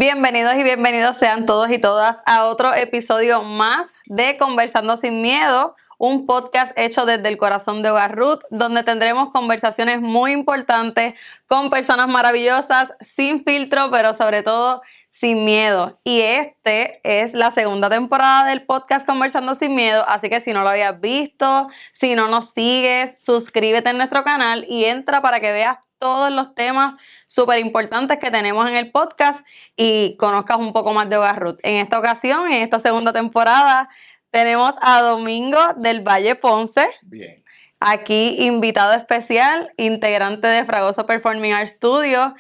Bienvenidos y bienvenidos sean todos y todas a otro episodio más de Conversando Sin Miedo, un podcast hecho desde el corazón de Hogar Ruth, donde tendremos conversaciones muy importantes con personas maravillosas, sin filtro, pero sobre todo sin miedo. Y este es la segunda temporada del podcast Conversando Sin Miedo, así que si no lo habías visto, si no nos sigues, suscríbete en nuestro canal y entra para que veas todos los temas súper importantes que tenemos en el podcast y conozcas un poco más de Hogar Ruth. En esta ocasión, en esta segunda temporada, tenemos a Domingo del Valle Ponce. Bien. Aquí invitado especial, integrante de Fragoso Performing Arts Studio,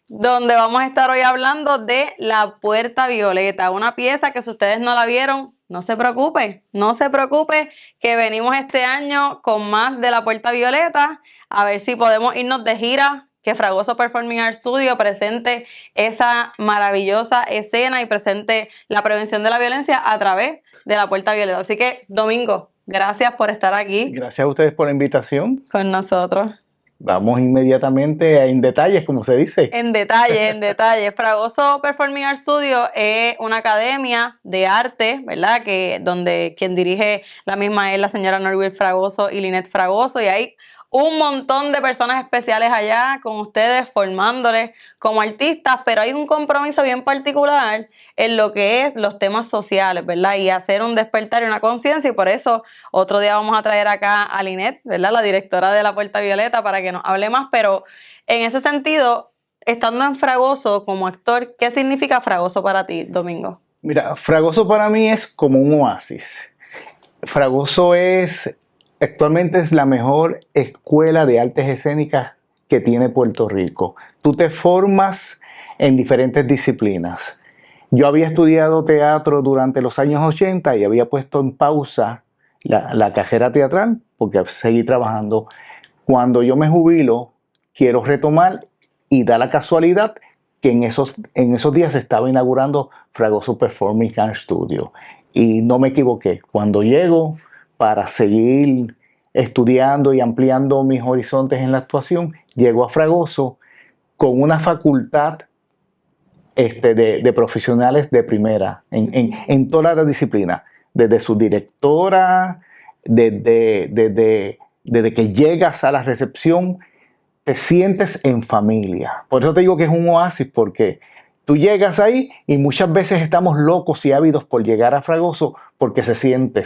donde vamos a estar hoy hablando de La Puerta Violeta, una pieza que si ustedes no la vieron, no se preocupe, que venimos este año con más de La Puerta Violeta, a ver si podemos irnos de gira, que Fragoso Performing Arts Studio presente esa maravillosa escena y presente la prevención de la violencia a través de La Puerta Violeta. Así que, Domingo, gracias por estar aquí. Gracias a ustedes por la invitación. Con nosotros. Vamos inmediatamente en detalles, como se dice. En detalle. Fragoso Performing Arts Studio es una academia de arte, ¿verdad? Donde quien dirige la misma es la señora Norville Fragoso y Lynette Fragoso, y hay un montón de personas especiales allá con ustedes formándoles como artistas, pero hay un compromiso bien particular en lo que es los temas sociales, ¿verdad? Y hacer un despertar y una conciencia, y por eso otro día vamos a traer acá a Lynette, ¿verdad? La directora de La Puerta Violeta, para que nos hable más, pero en ese sentido, estando en Fragoso como actor, ¿qué significa Fragoso para ti, Domingo? Mira, Fragoso para mí es como un oasis. Fragoso actualmente es la mejor escuela de artes escénicas que tiene Puerto Rico. Tú te formas en diferentes disciplinas. Yo había estudiado teatro durante los años 80 y había puesto en pausa la carrera teatral porque seguí trabajando. Cuando yo me jubilo, quiero retomar y da la casualidad que en esos días se estaba inaugurando Fragoso Performing Arts Studio. Y no me equivoqué. Cuando llego para seguir estudiando y ampliando mis horizontes en la actuación, llego a Fragoso con una facultad de profesionales de primera en todas las disciplinas, desde su directora, desde que llegas a la recepción, te sientes en familia. Por eso te digo que es un oasis, porque tú llegas ahí y muchas veces estamos locos y ávidos por llegar a Fragoso porque se siente.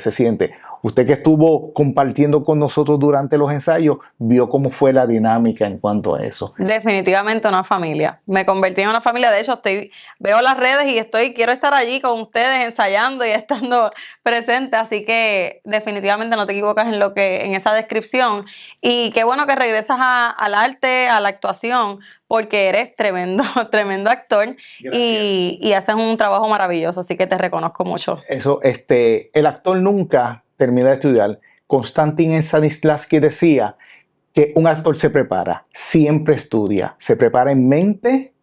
Usted que estuvo compartiendo con nosotros durante los ensayos, vio cómo fue la dinámica en cuanto a eso. Definitivamente una familia. Me convertí en una familia. De hecho, veo las redes y quiero estar allí con ustedes ensayando y estando presente. Así que definitivamente no te equivocas en esa descripción. Y qué bueno que regresas al arte, a la actuación, porque eres tremendo actor. Y haces un trabajo maravilloso. Así que te reconozco mucho. Eso, el actor nunca termina de estudiar. Konstantin Stanislavski decía que un actor se prepara, siempre estudia, se prepara en mente,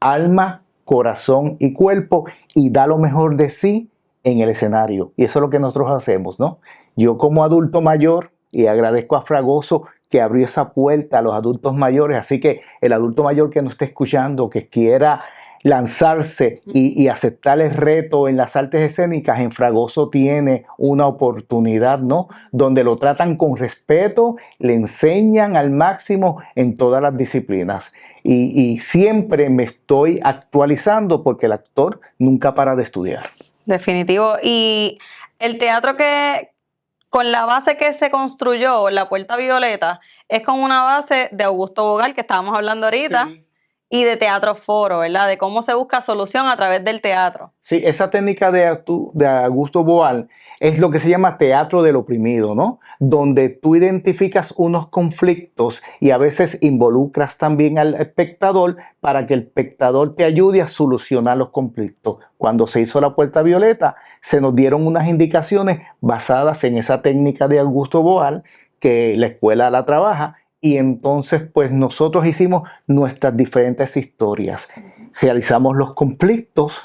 alma, corazón y cuerpo y da lo mejor de sí en el escenario. Y eso es lo que nosotros hacemos, ¿no? Yo como adulto mayor, y agradezco a Fragoso que abrió esa puerta a los adultos mayores, así que el adulto mayor que nos esté escuchando, que quiera lanzarse y aceptar el reto en las artes escénicas, en Fragoso tiene una oportunidad, ¿no? Donde lo tratan con respeto, le enseñan al máximo en todas las disciplinas. Y siempre me estoy actualizando porque el actor nunca para de estudiar. Definitivo. Y el teatro con la base que se construyó, La Puerta Violeta, es con una base de Augusto Boal, que estábamos hablando ahorita. Sí. Y de Teatro Foro, ¿verdad? De cómo se busca solución a través del teatro. Sí, esa técnica de Augusto Boal es lo que se llama teatro del oprimido, ¿no? Donde tú identificas unos conflictos y a veces involucras también al espectador para que el espectador te ayude a solucionar los conflictos. Cuando se hizo La Puerta Violeta, se nos dieron unas indicaciones basadas en esa técnica de Augusto Boal, que la escuela la trabaja. Y entonces, pues nosotros hicimos nuestras diferentes historias. Realizamos los conflictos,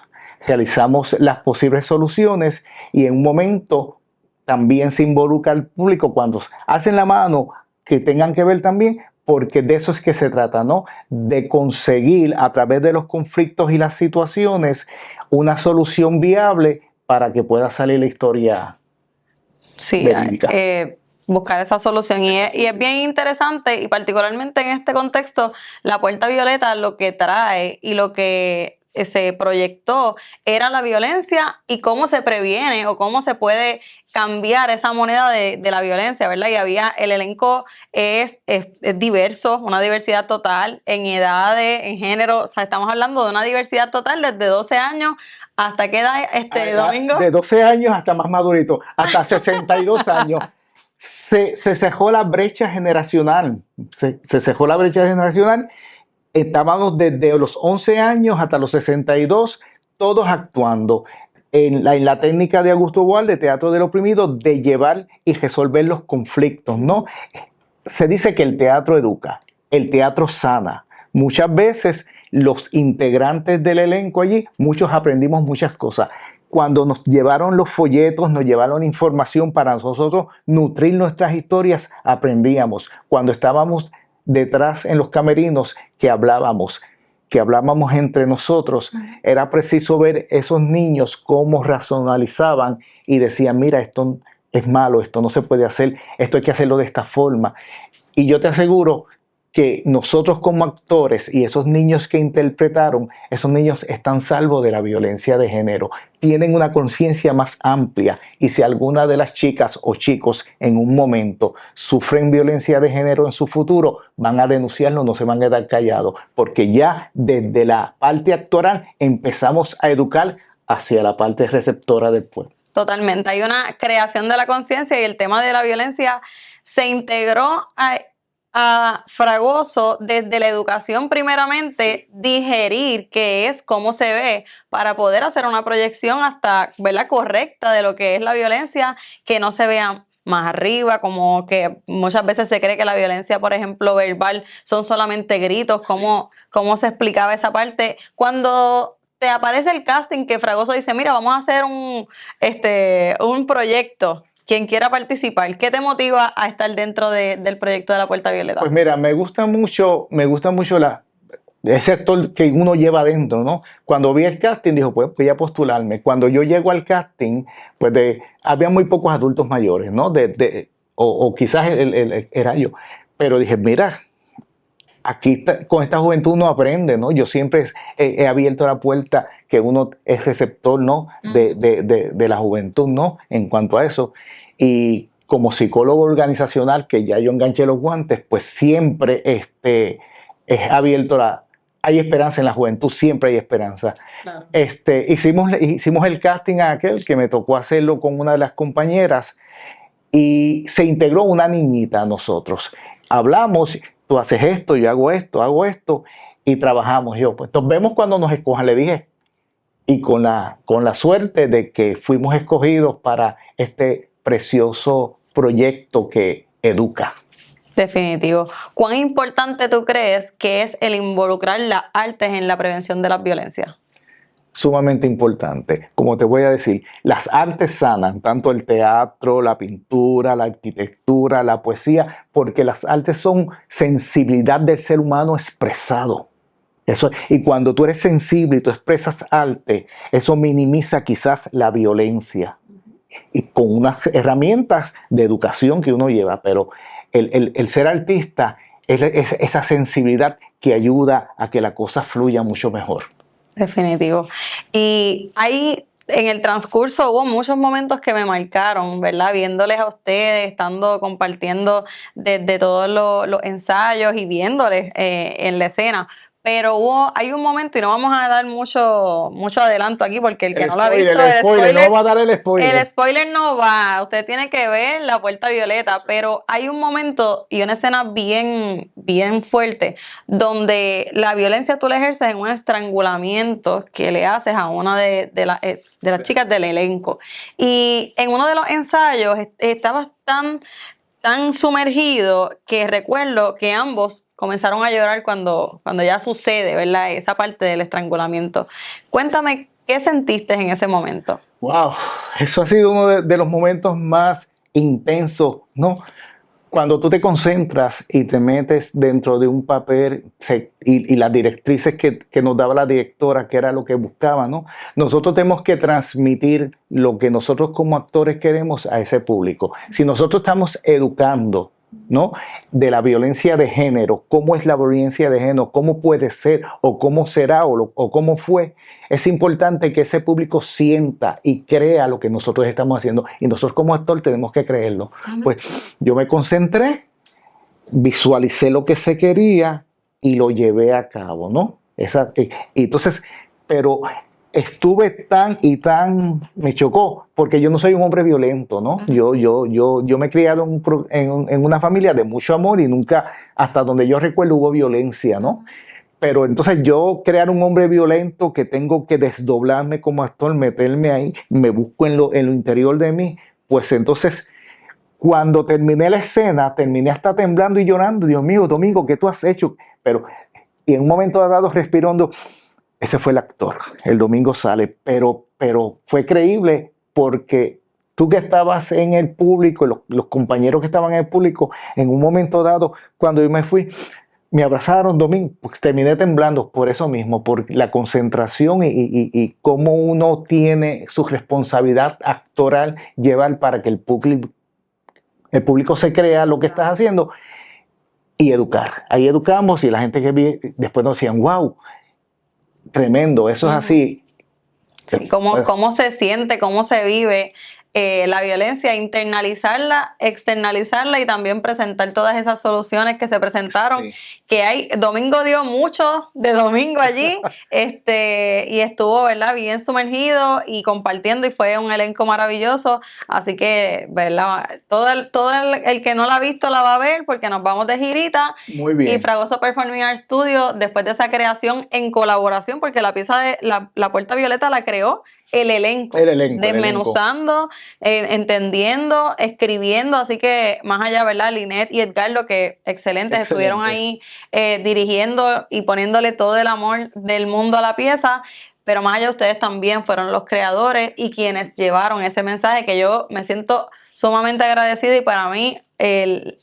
realizamos las posibles soluciones y en un momento también se involucra al público cuando hacen la mano que tengan que ver también porque de eso es que se trata, ¿no? De conseguir a través de los conflictos y las situaciones una solución viable para que pueda salir la historia Sí, verídica. buscar esa solución. Y es bien interesante, y particularmente en este contexto, la puerta violeta lo que trae y lo que se proyectó era la violencia y cómo se previene o cómo se puede cambiar esa moneda de la violencia, ¿verdad? Y el elenco es diverso, una diversidad total en edades, en género, o sea, estamos hablando de una diversidad total desde 12 años hasta qué edad, Domingo. De 12 años hasta más madurito, hasta 62 años. Se cejó la brecha generacional, se cejó la brecha generacional. Estábamos desde los 11 años hasta los 62, todos actuando en la técnica de Augusto Boal, de teatro del oprimido, de llevar y resolver los conflictos, ¿no? Se dice que el teatro educa, el teatro sana. Muchas veces los integrantes del elenco allí, muchos aprendimos muchas cosas. Cuando nos llevaron los folletos, nos llevaron información para nosotros nutrir nuestras historias, aprendíamos. Cuando estábamos detrás en los camerinos que hablábamos entre nosotros, era preciso ver esos niños cómo racionalizaban y decían, mira, esto es malo, esto no se puede hacer, esto hay que hacerlo de esta forma. Y yo te aseguro que nosotros como actores y esos niños que interpretaron, esos niños están salvos de la violencia de género, tienen una conciencia más amplia, y si alguna de las chicas o chicos en un momento sufren violencia de género en su futuro, van a denunciarlo, no se van a quedar callados, porque ya desde la parte actoral empezamos a educar hacia la parte receptora del pueblo. Totalmente, hay una creación de la conciencia y el tema de la violencia se integró a Fragoso desde la educación primeramente, digerir qué es, cómo se ve, para poder hacer una proyección hasta, ¿verdad?, correcta de lo que es la violencia, que no se vea más arriba, como que muchas veces se cree que la violencia, por ejemplo, verbal, son solamente gritos, cómo se explicaba esa parte. Cuando te aparece el casting que Fragoso dice, mira, vamos a hacer un proyecto, quien quiera participar, ¿qué te motiva a estar dentro del proyecto de la Puerta Violeta? Pues mira, me gusta mucho ese actor que uno lleva adentro, ¿no? Cuando vi el casting, dijo, pues voy a postularme. Cuando yo llego al casting, pues había muy pocos adultos mayores, ¿no? O quizás era yo. Pero dije, mira, aquí con esta juventud uno aprende, ¿no? Yo siempre he abierto la puerta que uno es receptor, ¿no? De la juventud, ¿no? En cuanto a eso. Y como psicólogo organizacional, que ya yo enganché los guantes, pues siempre he abierto hay esperanza en la juventud, siempre hay esperanza. Claro. Hicimos el casting a aquel que me tocó hacerlo con una de las compañeras y se integró una niñita a nosotros. Hablamos, tú haces esto, yo hago esto y trabajamos. Pues nos vemos cuando nos escojan, le dije. Y con la suerte de que fuimos escogidos para este precioso proyecto que educa. Definitivo. ¿Cuán importante tú crees que es el involucrar las artes en la prevención de las violencias? Sumamente importante. Como te voy a decir, las artes sanan, tanto el teatro, la pintura, la arquitectura, la poesía, porque las artes son sensibilidad del ser humano expresado. Y cuando tú eres sensible y tú expresas arte, eso minimiza quizás la violencia. Y con unas herramientas de educación que uno lleva, pero el ser artista es esa sensibilidad que ayuda a que la cosa fluya mucho mejor. Definitivo. Y en el transcurso hubo muchos momentos que me marcaron, ¿verdad? Viéndoles a ustedes, compartiendo desde todos los ensayos y viéndoles en la escena. Pero hay un momento, y no vamos a dar mucho adelanto aquí, porque el que no lo ha visto, el spoiler no va a dar el spoiler. El spoiler no va, usted tiene que ver La Puerta Violeta, pero hay un momento y una escena bien, bien fuerte, donde la violencia tú la ejerces en un estrangulamiento que le haces a una de las chicas del elenco. Y en uno de los ensayos estabas tan sumergido que recuerdo que ambos comenzaron a llorar cuando ya sucede, ¿verdad? Esa parte del estrangulamiento. Cuéntame, ¿qué sentiste en ese momento? Wow, eso ha sido uno de los momentos más intensos, ¿no? Cuando tú te concentras y te metes dentro de un papel y las directrices que nos daba la directora, que era lo que buscaba, ¿no? Nosotros tenemos que transmitir lo que nosotros como actores queremos a ese público. Si nosotros estamos educando, ¿no?, de la violencia de género, cómo es la violencia de género, cómo puede ser o cómo será o cómo fue, es importante que ese público sienta y crea lo que nosotros estamos haciendo, y nosotros como actor tenemos que creerlo. Pues yo me concentré, visualicé lo que se quería y lo llevé a cabo, ¿no? Y entonces, pero estuve me chocó, porque yo no soy un hombre violento, ¿no? Yo me he criado en una familia de mucho amor y nunca, hasta donde yo recuerdo, hubo violencia, ¿no? Pero entonces yo crear un hombre violento que tengo que desdoblarme como actor, meterme ahí, me busco en lo interior de mí, pues entonces cuando terminé la escena, terminé hasta temblando y llorando. Dios mío, Domingo, ¿qué tú has hecho? Y en un momento dado respirando, ese fue el actor. El Domingo sale, pero fue creíble porque tú que estabas en el público, los compañeros que estaban en el público, en un momento dado, cuando yo me fui, me abrazaron, Domingo, pues terminé temblando por eso mismo, por la concentración y cómo uno tiene su responsabilidad actoral llevar para que el público se crea lo que estás haciendo y educar. Ahí educamos y la gente que vi después nos decían, wow, tremendo, eso es así. Sí, cómo se siente, cómo se vive la violencia, internalizarla, externalizarla y también presentar todas esas soluciones que se presentaron, que hay. Domingo dio mucho de Domingo allí, y estuvo, ¿verdad?, bien sumergido y compartiendo, y fue un elenco maravilloso, así que, ¿verdad?, todo el que no la ha visto la va a ver, porque nos vamos de girita. Muy bien. Y Fragoso Performing Arts Studio, después de esa creación en colaboración, porque la pieza de la Puerta Violeta la creó el elenco, desmenuzando, entendiendo, escribiendo, así que más allá, ¿verdad?, Linet y Edgardo, que excelentes, estuvieron ahí dirigiendo y poniéndole todo el amor del mundo a la pieza, pero más allá, ustedes también fueron los creadores y quienes llevaron ese mensaje, que yo me siento sumamente agradecida, y para mí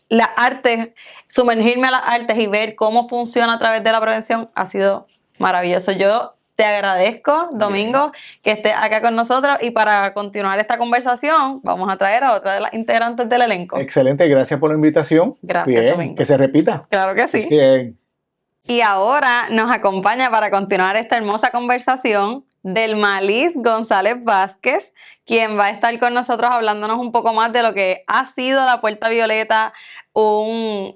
la arte, sumergirme a las artes y ver cómo funciona a través de la prevención ha sido maravilloso. Yo te agradezco, Domingo, que estés acá con nosotros, y para continuar esta conversación vamos a traer a otra de las integrantes del elenco. Excelente, gracias por la invitación. Gracias, bien, Domingo. Que se repita. Claro que sí. Bien. Y ahora nos acompaña para continuar esta hermosa conversación Delmalis González Vázquez, quien va a estar con nosotros hablándonos un poco más de lo que ha sido La Puerta Violeta,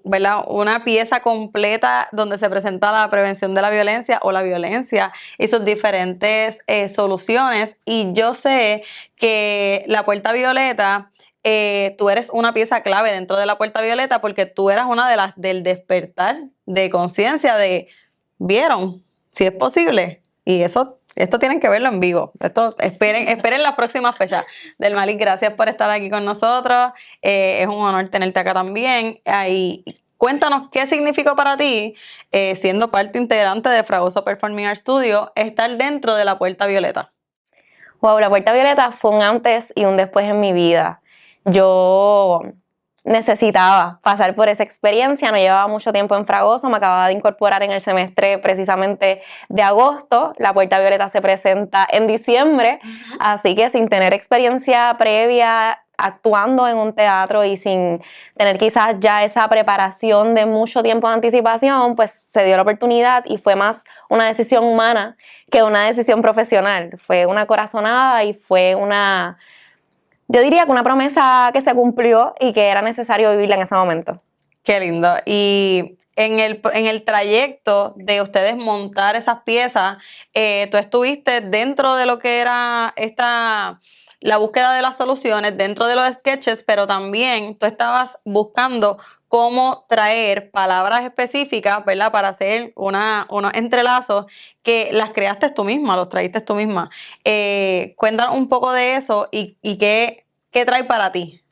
¿verdad?, una pieza completa donde se presenta la prevención de la violencia o la violencia y sus diferentes soluciones. Y yo sé que La Puerta Violeta, tú eres una pieza clave dentro de La Puerta Violeta, porque tú eras una de las del despertar de conciencia de, ¿vieron? Si es posible. Y esto tienen que verlo en vivo. Esperen las próximas fechas. Delmalis, gracias por estar aquí con nosotros. Es un honor tenerte acá también. Y cuéntanos qué significó para ti, siendo parte integrante de Fragoso Performing Arts Studio, estar dentro de La Puerta Violeta. Wow, La Puerta Violeta fue un antes y un después en mi vida. Yo necesitaba pasar por esa experiencia, no llevaba mucho tiempo en Fragoso, me acababa de incorporar en el semestre precisamente de agosto. La Puerta Violeta se presenta en diciembre, así que sin tener experiencia previa actuando en un teatro y sin tener quizás ya esa preparación de mucho tiempo de anticipación, pues se dio la oportunidad, y fue más una decisión humana que una decisión profesional. Fue una corazonada y fue yo diría que una promesa que se cumplió y que era necesario vivirla en ese momento. Qué lindo. Y en el trayecto de ustedes montar esas piezas, tú estuviste dentro de lo que era la búsqueda de las soluciones, dentro de los sketches, pero también tú estabas buscando cómo traer palabras específicas, ¿verdad?, para hacer unos entrelazos que las creaste tú misma, los trajiste tú misma. Cuéntanos un poco de eso y qué trae para ti.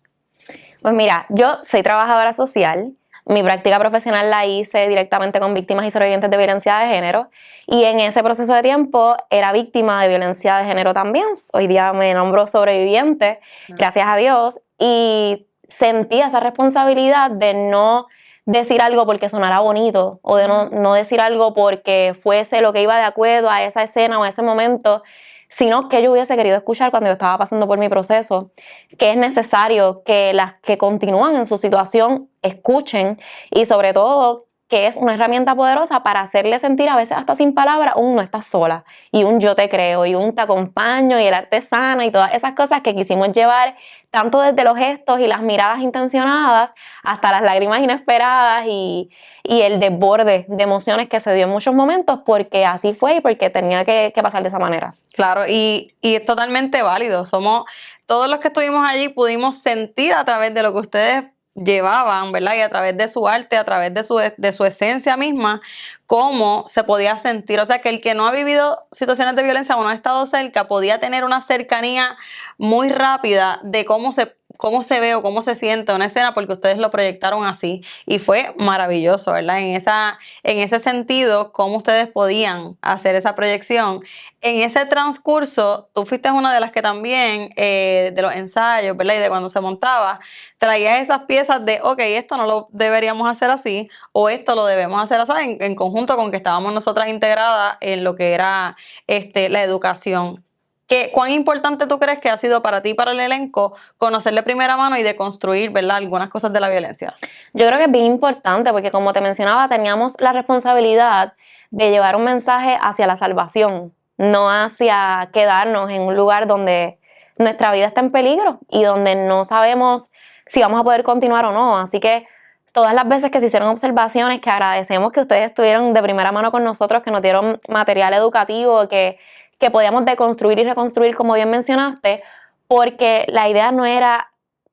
Pues mira, yo soy trabajadora social. Mi práctica profesional la hice directamente con víctimas y sobrevivientes de violencia de género, y en ese proceso de tiempo era víctima de violencia de género también. Hoy día me nombro sobreviviente, gracias a Dios, y sentía esa responsabilidad de no decir algo porque sonara bonito o de no decir algo porque fuese lo que iba de acuerdo a esa escena o a ese momento, sino que yo hubiese querido escuchar cuando yo estaba pasando por mi proceso, que es necesario que las que continúan en su situación escuchen y sobre todo que es una herramienta poderosa para hacerle sentir a veces hasta sin palabras un no estás sola y un yo te creo y un te acompaño y el arte sana y todas esas cosas que quisimos llevar tanto desde los gestos y las miradas intencionadas hasta las lágrimas inesperadas y el desborde de emociones que se dio en muchos momentos porque así fue y porque tenía que pasar de esa manera. Claro, y es totalmente válido. Todos los que estuvimos allí pudimos sentir a través de lo que ustedes llevaban, ¿verdad? Y a través de su arte, a través de su esencia misma, cómo se podía sentir. O sea, que el que no ha vivido situaciones de violencia o no ha estado cerca, podía tener una cercanía muy rápida de cómo se ve o cómo se siente una escena, porque ustedes lo proyectaron así. Y fue maravilloso, ¿verdad? En ese sentido, cómo ustedes podían hacer esa proyección. En ese transcurso, tú fuiste una de las que también, de los ensayos, ¿verdad? Y de cuando se montaba, traías esas piezas de, ok, esto no lo deberíamos hacer así, o esto lo debemos hacer así, en conjunto con que estábamos nosotras integradas en lo que era la educación. ¿Cuán importante tú crees que ha sido para ti y para el elenco conocer de primera mano y deconstruir, ¿verdad?, algunas cosas de la violencia? Yo creo que es bien importante porque, como te mencionaba, teníamos la responsabilidad de llevar un mensaje hacia la salvación, no hacia quedarnos en un lugar donde nuestra vida está en peligro y donde no sabemos si vamos a poder continuar o no. Así que todas las veces que se hicieron observaciones, que agradecemos que ustedes estuvieron de primera mano con nosotros, que nos dieron material educativo, que podíamos deconstruir y reconstruir, como bien mencionaste, porque la idea no era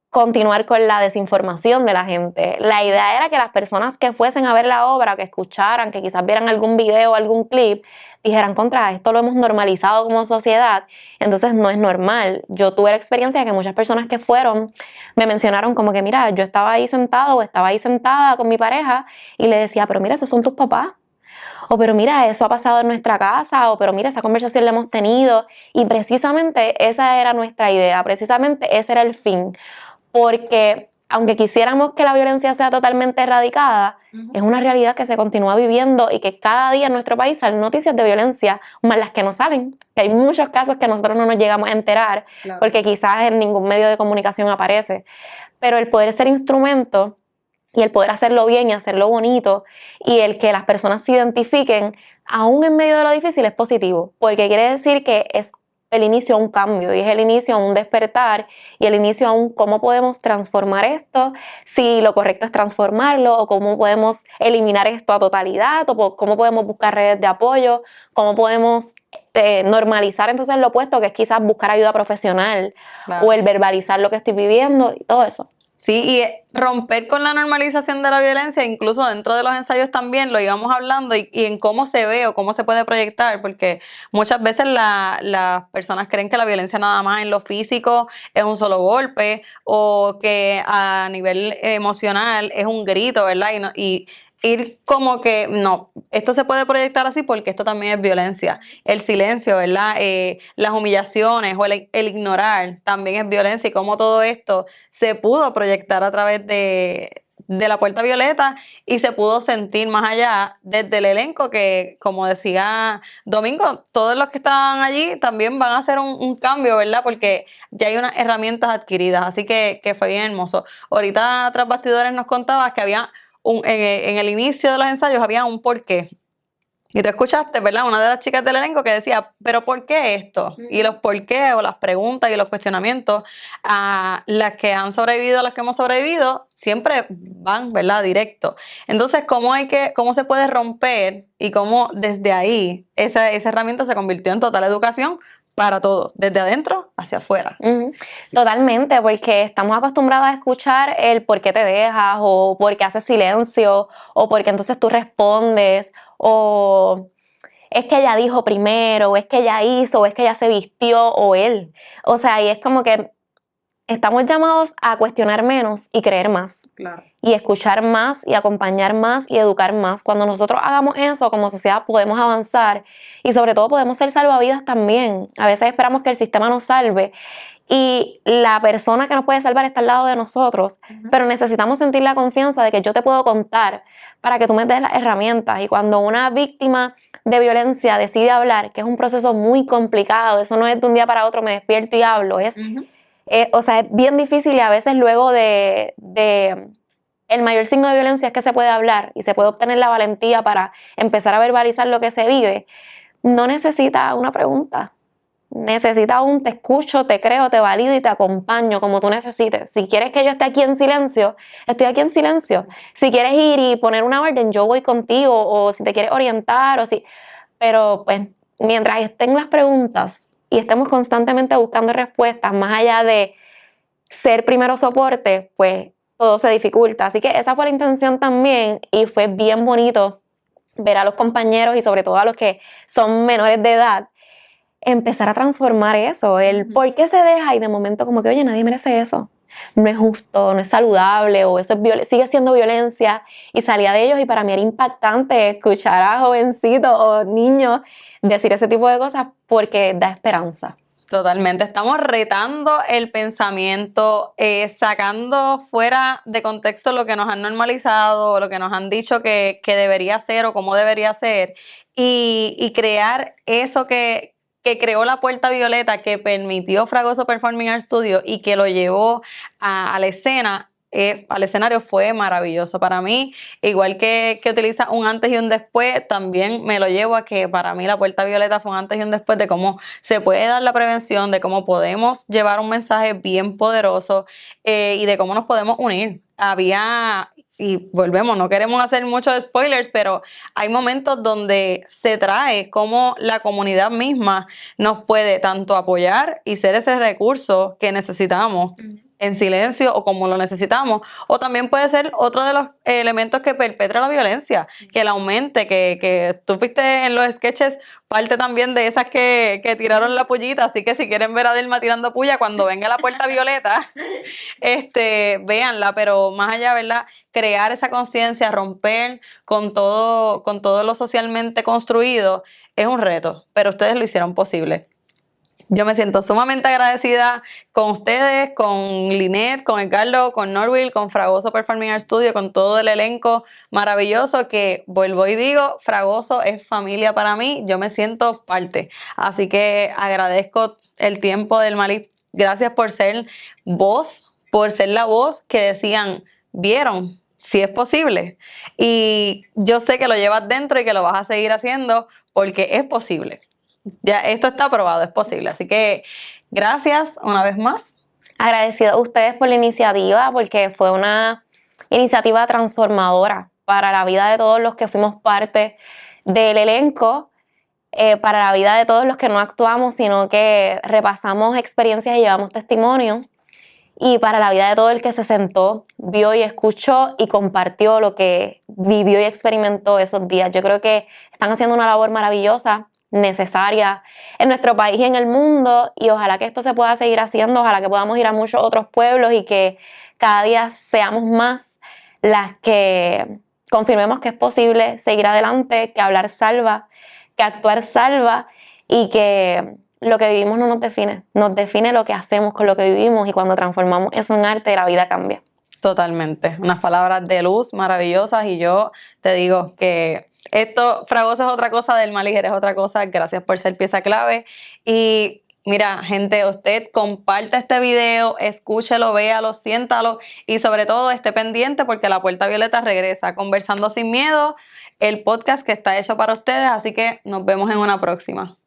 continuar con la desinformación de la gente. La idea era que las personas que fuesen a ver la obra, que escucharan, que quizás vieran algún video o algún clip, dijeran contra esto lo hemos normalizado como sociedad, entonces no es normal. Yo tuve la experiencia de que muchas personas que fueron me mencionaron como que mira, yo estaba ahí sentado o estaba ahí sentada con mi pareja y le decía, pero mira, esos son tus papás. O pero mira, eso ha pasado en nuestra casa, o pero mira, esa conversación la hemos tenido. Y precisamente esa era nuestra idea, precisamente ese era el fin. Porque aunque quisiéramos que la violencia sea totalmente erradicada, es una realidad que se continúa viviendo y que cada día en nuestro país salen noticias de violencia, más las que no salen. Que hay muchos casos que nosotros no nos llegamos a enterar, claro, porque quizás en ningún medio de comunicación aparece. Pero el poder ser instrumento y el poder hacerlo bien y hacerlo bonito y el que las personas se identifiquen, aún en medio de lo difícil, es positivo, porque quiere decir que es el inicio a un cambio y es el inicio a un despertar y el inicio a un cómo podemos transformar esto, si lo correcto es transformarlo o cómo podemos eliminar esto a totalidad o cómo podemos buscar redes de apoyo, cómo podemos normalizar entonces lo opuesto, que es quizás buscar ayuda profesional, claro, o el verbalizar lo que estoy viviendo y todo eso. Sí, y romper con la normalización de la violencia, incluso dentro de los ensayos también lo íbamos hablando y en cómo se ve o cómo se puede proyectar, porque muchas veces las personas creen que la violencia nada más en lo físico es un solo golpe o que a nivel emocional es un grito, ¿verdad? Y ir como que, no, esto se puede proyectar así porque esto también es violencia. El silencio, ¿verdad? Las humillaciones o el ignorar también es violencia y cómo todo esto se pudo proyectar a través de la Puerta Violeta y se pudo sentir más allá desde el elenco que, como decía Domingo, todos los que estaban allí también van a hacer un cambio, ¿verdad? Porque ya hay unas herramientas adquiridas, así que fue bien hermoso. Ahorita tras bastidores nos contabas que había en el inicio de los ensayos había un porqué. Y tú escuchaste, ¿verdad? Una de las chicas del elenco que decía, ¿pero por qué esto? Y los por qué o las preguntas y los cuestionamientos a las que han sobrevivido, a las que hemos sobrevivido, siempre van, ¿verdad? Directo. Entonces, ¿cómo se puede romper y cómo desde ahí esa herramienta se convirtió en total educación para todos, desde adentro hacia afuera? Totalmente, porque estamos acostumbrados a escuchar el por qué te dejas o por qué haces silencio o porque entonces tú respondes o es que ella dijo primero o es que ella hizo o es que ella se vistió o él. O sea, y es como que estamos llamados a cuestionar menos y creer más. Claro. Y escuchar más y acompañar más y educar más. Cuando nosotros hagamos eso como sociedad podemos avanzar y sobre todo podemos ser salvavidas también. A veces esperamos que el sistema nos salve y la persona que nos puede salvar está al lado de nosotros, pero necesitamos sentir la confianza de que yo te puedo contar para que tú me des las herramientas. Y cuando una víctima de violencia decide hablar, que es un proceso muy complicado, eso no es de un día para otro me despierto y hablo, es bien difícil y a veces luego de el mayor signo de violencia es que se puede hablar y se puede obtener la valentía para empezar a verbalizar lo que se vive. No necesita una pregunta, necesita un te escucho, te creo, te valido y te acompaño como tú necesites. Si quieres que yo esté aquí en silencio, estoy aquí en silencio. Si quieres ir y poner una orden, yo voy contigo, o si te quieres orientar, pero pues mientras estén las preguntas y estemos constantemente buscando respuestas, más allá de ser primero soporte, pues todo se dificulta. Así que esa fue la intención también y fue bien bonito ver a los compañeros y sobre todo a los que son menores de edad empezar a transformar eso, el por qué se deja y de momento como que, oye, nadie merece eso, no es justo, no es saludable o eso es sigue siendo violencia y salía de ellos y para mí era impactante escuchar a jovencitos o niños decir ese tipo de cosas porque da esperanza. Totalmente, estamos retando el pensamiento, sacando fuera de contexto lo que nos han normalizado, lo que nos han dicho que debería ser o cómo debería ser, y crear eso que creó la Puerta Violeta, que permitió Fragoso Performing Arts Studio y que lo llevó a la escena. Al escenario fue maravilloso para mí, igual que utiliza un antes y un después, también me lo llevo a que para mí la Puerta Violeta fue un antes y un después de cómo se puede dar la prevención, de cómo podemos llevar un mensaje bien poderoso y de cómo nos podemos unir. Y volvemos, no queremos hacer muchos spoilers, pero hay momentos donde se trae cómo la comunidad misma nos puede tanto apoyar y ser ese recurso que necesitamos en silencio o como lo necesitamos, o también puede ser otro de los elementos que perpetra la violencia, que la aumente, que tú fuiste en los sketches parte también de esas que tiraron la pullita, así que si quieren ver a Dilma tirando puya cuando venga la Puerta Violeta, véanla, pero más allá, ¿verdad? Crear esa conciencia, romper con todo lo socialmente construido es un reto, pero ustedes lo hicieron posible. Yo me siento sumamente agradecida con ustedes, con Lynette, con Edgardo, con Norville, con Fragoso Performing Arts Studio, con todo el elenco maravilloso que vuelvo y digo, Fragoso es familia para mí, yo me siento parte. Así que agradezco el tiempo del Malí. Gracias por ser voz, por ser la voz que decían, ¿vieron? Sí es posible. Y yo sé que lo llevas dentro y que lo vas a seguir haciendo porque es posible. Ya esto está aprobado, es posible. Así que gracias una vez más. Agradecido a ustedes por la iniciativa, porque fue una iniciativa transformadora para la vida de todos los que fuimos parte del elenco, para la vida de todos los que no actuamos, sino que repasamos experiencias y llevamos testimonios, y para la vida de todo el que se sentó, vio y escuchó y compartió lo que vivió y experimentó esos días. Yo creo que están haciendo una labor maravillosa, necesaria en nuestro país y en el mundo, y ojalá que esto se pueda seguir haciendo, ojalá que podamos ir a muchos otros pueblos y que cada día seamos más las que confirmemos que es posible seguir adelante, que hablar salva, que actuar salva y que lo que vivimos no nos define lo que hacemos con lo que vivimos, y cuando transformamos eso en arte la vida cambia. Totalmente, unas palabras de luz maravillosas, y yo te digo que esto, Fragoso es otra cosa, del Malí es otra cosa. Gracias por ser pieza clave. Y mira, gente, usted comparte este video, escúchelo, véalo, siéntalo y sobre todo esté pendiente porque la Puerta Violeta regresa. Conversando sin Miedo, el podcast que está hecho para ustedes. Así que nos vemos en una próxima.